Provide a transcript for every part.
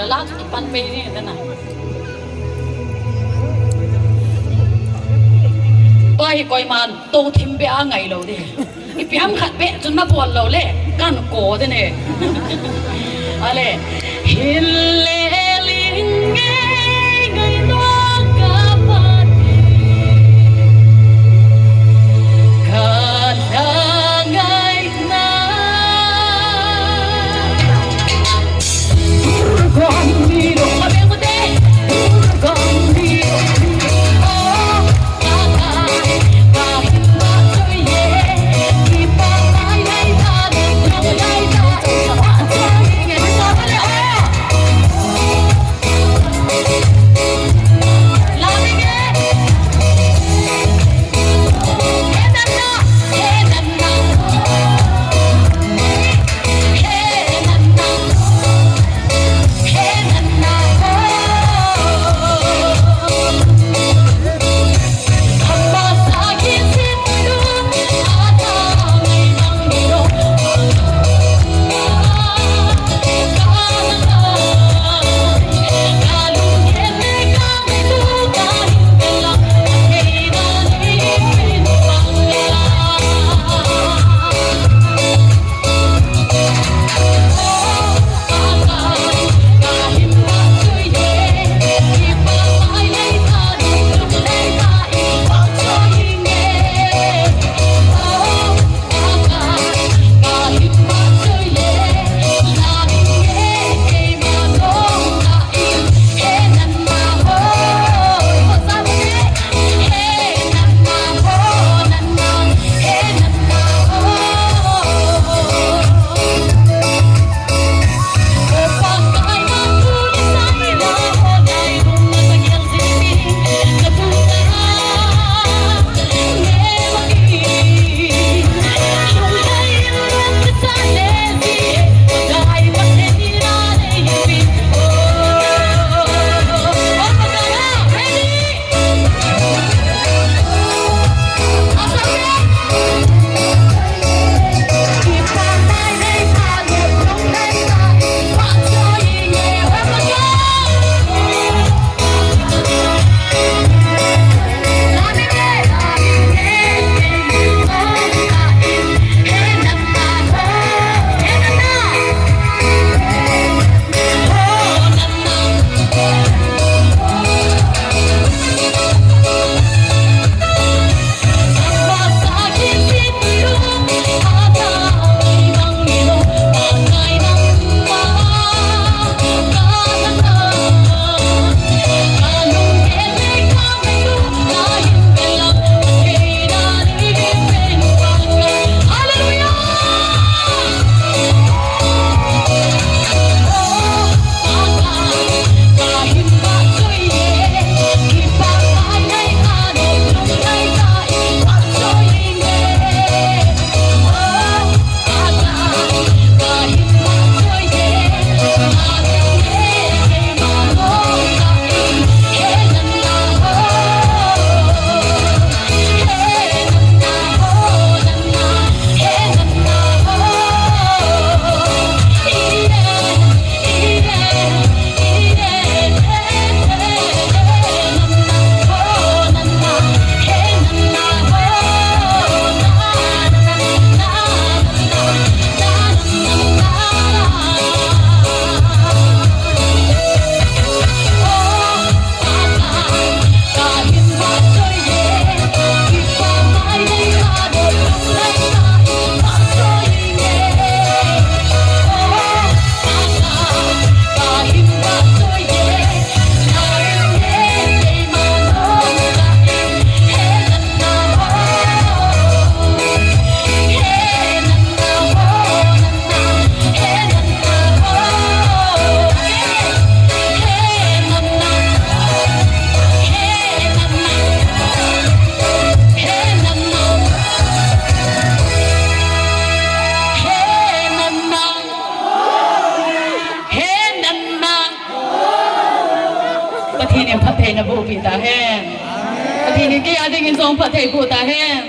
lá thì pan bê đi thế nào coi coi mà tô thêm bé ngày lâu đi cái bé khát bé chúng nó buồn lâu lệ gan cổ thế này à lệ hin lệ linh nghe ngày đó cả bạn cả ngày na con đi đâu mà bé có thế con đi na bu pita hen pati ni ke ading in song pathai bu ta hen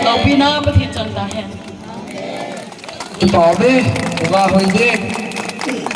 lo pina pati chan ta hen to đi qua hồi đi